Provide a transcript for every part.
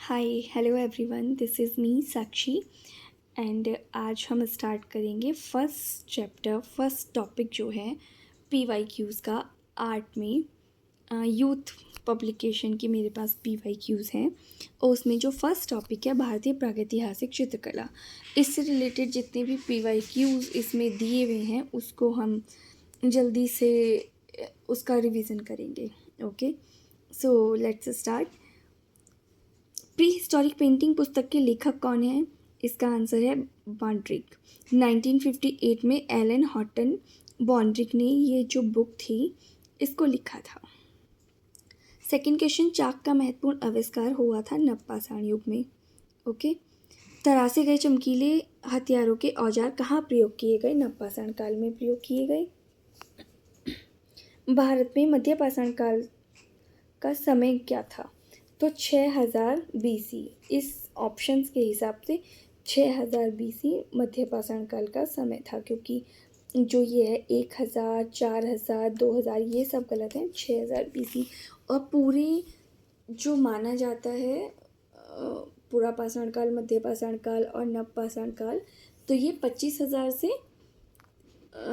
Hi hello everyone, this is me Sakshi and आज हम start करेंगे फर्स्ट चैप्टर फर्स्ट टॉपिक जो है PYQs का आर्ट में। यूथ पब्लिकेशन की मेरे पास PYQs हैं और उसमें जो फर्स्ट टॉपिक है भारतीय प्रागैतिहासिक चित्रकला, इससे रिलेटेड जितने भी PYQs इसमें दिए हुए हैं उसको हम जल्दी से उसका रिवीजन करेंगे। Okay, so let's start. Pre historic painting पुस्तक के लेखक कौन है? इसका आंसर है बॉन्ड्रिक। 1958 में एलन हॉटन बॉन्ड्रिक ने ये जो बुक थी इसको लिखा था। सेकंड क्वेश्चन, चाक का महत्वपूर्ण आविष्कार हुआ था नवपाषाण युग में। ओके, तरासे गए चमकीले हथियारों के औजार कहाँ प्रयोग किए गए? नवपाषाण काल में प्रयोग किए गए। भारत में मध्यपाषाण काल का समय क्या था? तो 6000 BC। इस ऑप्शंस के हिसाब से 6000 BC मध्यपाषाण काल का समय था, क्योंकि जो ये है 1000, 4000, 2000 ये सब गलत हैं। 6000 BC और पूरे जो माना जाता है पूरा पाषाण काल, मध्यपाषाण काल और नवपाषाण काल, तो ये 25,000 से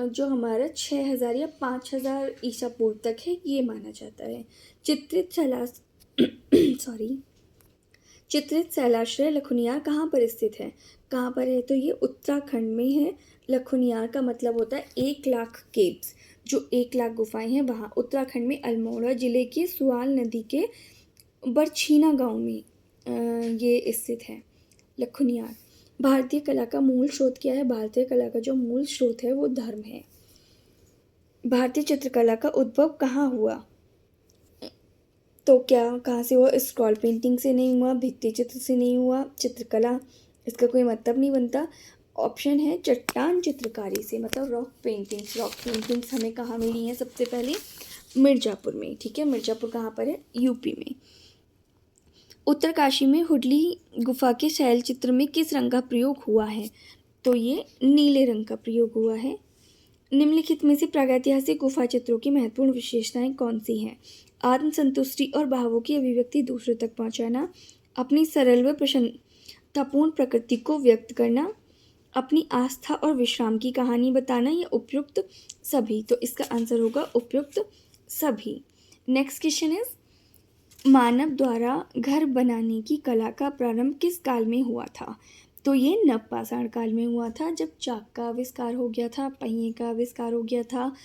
जो हमारा 6000 या 5000 ईसा पूर्व तक है ये माना जाता है। चित्रित शैलाश्रय लखुनियार कहाँ पर स्थित है? कहाँ पर है? तो ये उत्तराखंड में है। लखुनियार का मतलब होता है 1,00,000 केव्स, जो 1,00,000 गुफाएं हैं वहाँ उत्तराखंड में अल्मोड़ा जिले के सुआल नदी के बरछीना गांव में ये स्थित है लखुनियार। भारतीय कला का मूल स्रोत क्या है? भारतीय कला का जो मूल स्रोत है वो धर्म है। भारतीय चित्रकला का उद्भव कहाँ हुआ? तो क्या कहाँ से हुआ? स्क्रॉल पेंटिंग से नहीं हुआ, भित्ति चित्र से नहीं हुआ, चित्रकला इसका कोई मतलब नहीं बनता। ऑप्शन है चट्टान चित्रकारी से, मतलब रॉक पेंटिंग्स। रॉक पेंटिंग्स हमें कहाँ मिली हैं? सबसे पहले मिर्ज़ापुर में। ठीक है, मिर्ज़ापुर कहाँ पर है? यूपी में। उत्तरकाशी में हुडली गुफा के शैल चित्र में किस रंग का प्रयोग हुआ है? तो ये नीले रंग का प्रयोग हुआ है। निम्नलिखित में से प्रागैतिहासिक गुफा चित्रों की महत्वपूर्ण विशेषताएं कौन सी हैं? आत्मसंतुष्टि और भावों की अभिव्यक्ति दूसरों तक पहुंचाना, अपनी सरल व प्रसन्नतापूर्ण प्रकृति को व्यक्त करना, अपनी आस्था और विश्राम की कहानी बताना, या उपयुक्त सभी। तो इसका आंसर होगा उपयुक्त सभी। नेक्स्ट क्वेश्चन इज, मानव द्वारा घर बनाने की कला का प्रारंभ किस काल में हुआ था? तो ये नवपाषाण काल में हुआ था, जब चाक का आविष्कार हो गया था, पहिए का आविष्कार हो गया था,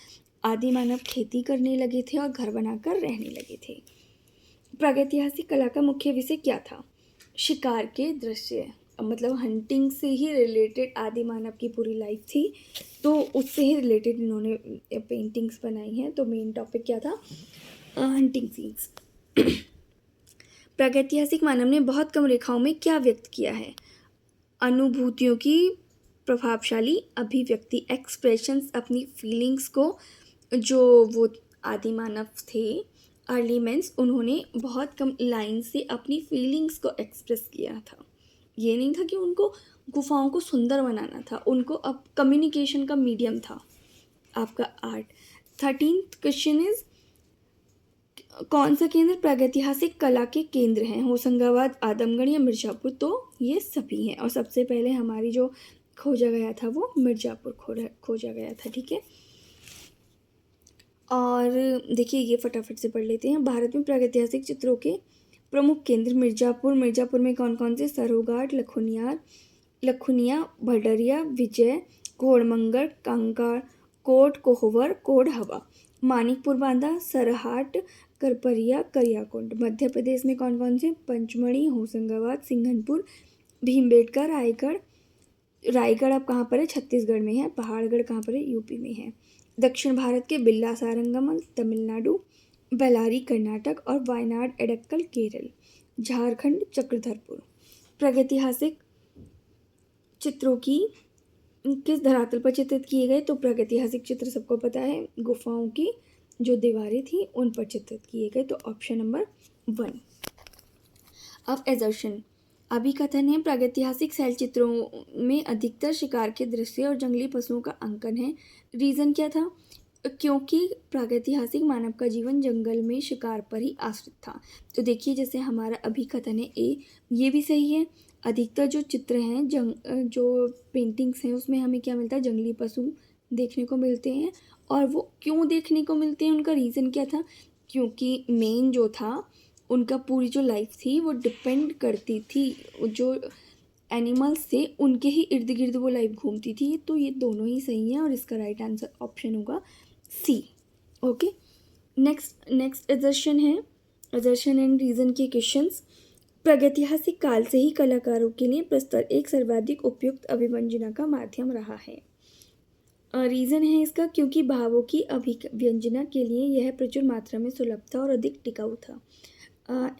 आदि मानव खेती करने लगे थे और घर बनाकर रहने लगे थे। प्रागैतिहासिक कला का मुख्य विषय क्या था? शिकार के दृश्य, मतलब हंटिंग से ही रिलेटेड आदि मानव की पूरी लाइफ थी, तो उससे ही रिलेटेड इन्होंने पेंटिंग्स बनाई हैं। तो मेन टॉपिक क्या था? Hunting scenes. प्रागैतिहासिक मानव ने बहुत कम रेखाओं में क्या व्यक्त किया है? अनुभूतियों की प्रभावशाली अभिव्यक्ति, एक्सप्रेशंस, अपनी फीलिंग्स को। जो वो आदि मानव थे, अर्ली मेंस, उन्होंने बहुत कम लाइन से अपनी फीलिंग्स को एक्सप्रेस किया था। ये नहीं था कि उनको गुफाओं को सुंदर बनाना था, उनको अब कम्युनिकेशन का मीडियम था आपका आर्ट। 13th क्वेश्चन इज, कौन सा केंद्र प्रागैतिहासिक कला के केंद्र हैं? होशंगाबाद, आदमगढ़ या मिर्ज़ापुर? तो ये सभी हैं, और सबसे पहले हमारी जो खोजा गया था वो मिर्ज़ापुर खोजा गया था। ठीक है, और देखिए ये फटाफट से पढ़ लेते हैं। भारत में प्रागैतिहासिक चित्रों के प्रमुख केंद्र मिर्ज़ापुर। मिर्ज़ापुर में कौन कौन से? सरोघाट, लखुनिया, भडरिया, विजय, घोड़मंगल, कंकार, कोट, कोहबर, कोढ़वा। मानिकपुर बांधा, सरहाट, करपरिया, करियाकुंड। मध्य प्रदेश में कौन कौन से? पंचमढ़ी, होशंगाबाद, सिंघनपुर, भीमबेटका, रायगढ़ अब कहाँ पर है? छत्तीसगढ़ में है। पहाड़गढ़ कहाँ पर है? यूपी में है। दक्षिण भारत के बिल्ला सारंगम तमिलनाडु, बेलारी कर्नाटक और वायनाड एडक्कल केरल। झारखंड, चक्रधरपुर। प्रागैतिहासिक चित्रों की किस धरातल पर चित्रित किए गए? तो प्रागैतिहासिक चित्र सबको पता है, गुफाओं की जो दीवारें थी उन पर चित्रित किए गए। तो ऑप्शन नंबर 1। अब एजर्शन, अभिकथन है, प्रागैतिहासिक शैल चित्रों में अधिकतर शिकार के दृश्य और जंगली पशुओं का अंकन है। रीज़न क्या था? क्योंकि प्रागैतिहासिक मानव का जीवन जंगल में शिकार पर ही आश्रित था। तो देखिए जैसे हमारा अभिकथन है ए, ये भी सही है। अधिकतर जो चित्र हैं जो पेंटिंग्स हैं उसमें हमें क्या मिलता है, जंगली पशु देखने को मिलते हैं। और वो क्यों देखने को मिलते हैं, उनका रीज़न क्या था, क्योंकि मेन जो था उनका पूरी जो लाइफ थी वो डिपेंड करती थी, जो एनिमल्स थे उनके ही इर्द गिर्द वो लाइफ घूमती थी। तो ये दोनों ही सही हैं और इसका राइट आंसर ऑप्शन होगा सी। ओके, नेक्स्ट एजर्शन है, एजर्शन एंड रीज़न के क्वेश्चंस। प्रागैतिहासिक काल से ही कलाकारों के लिए प्रस्तर एक सर्वाधिक उपयुक्त अभिव्यंजना का माध्यम रहा है। रीज़न है इसका क्योंकि भावों की अभिव्यंजना के लिए यह प्रचुर मात्रा में सुलभ था और अधिक टिकाऊ था।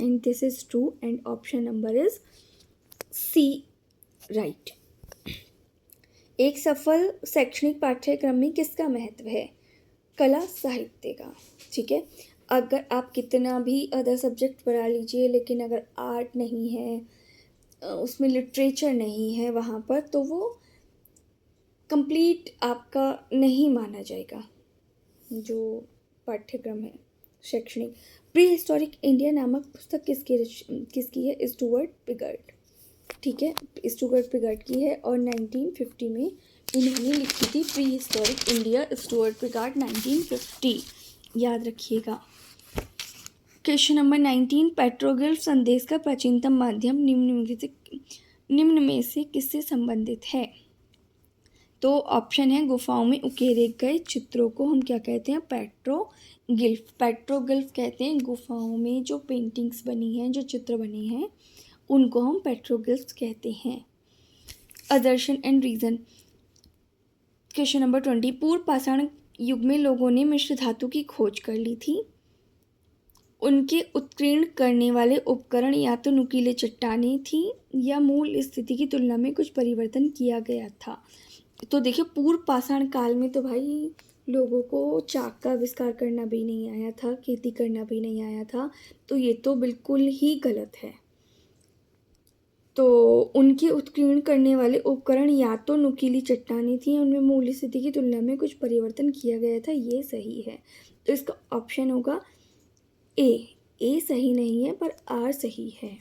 And this is true and option number is C right. एक सफल शैक्षणिक पाठ्यक्रम में किसका महत्व है, कला साहित्य का। ठीक है, अगर आप कितना भी अदर सब्जेक्ट पढ़ा लीजिए लेकिन अगर आर्ट नहीं है, उसमें लिटरेचर नहीं है वहाँ पर, तो वो कंप्लीट आपका नहीं माना जाएगा जो पाठ्यक्रम है शैक्षणिक। प्री हिस्टोरिक इंडिया नामक पुस्तक किसकी है, स्टुअर्ट पिगर्ट। ठीक है, स्टुअर्ट पिगर्ट की है और 1950 में इन्होंने लिखी थी प्री हिस्टोरिक इंडिया, स्टुअर्ट पिगर्ट 1950, याद रखिएगा। क्वेश्चन नंबर 19, पेट्रोग्लिफ संदेश का प्राचीनतम माध्यम निम्न में से किससे संबंधित है। तो ऑप्शन है, गुफाओं में उकेरे गए चित्रों को हम क्या कहते हैं, पेट्रोग्लिफ। पेट्रोग्लिफ कहते हैं गुफाओं में जो पेंटिंग्स बनी हैं, जो चित्र बने हैं, उनको हम पेट्रोग्लिफ्स कहते हैं। अदर्शन एंड रीज़न। क्वेश्चन नंबर 20, पूर्व पाषाण युग में लोगों ने मिश्र धातु की खोज कर ली थी। उनके उत्कीर्ण करने वाले उपकरण या तो नुकीले चट्टानें थी या मूल स्थिति की तुलना में कुछ परिवर्तन किया गया था। तो देखिए पूर्व पाषाण काल में तो भाई लोगों को चाक का आविष्कार करना भी नहीं आया था, खेती करना भी नहीं आया था, तो ये तो बिल्कुल ही गलत है। तो उनके उत्कीर्ण करने वाले उपकरण या तो नुकीली चट्टानें थी, उनमें मूल स्थिति की तुलना में कुछ परिवर्तन किया गया था, ये सही है। तो इसका ऑप्शन होगा ए सही नहीं है पर आर सही है।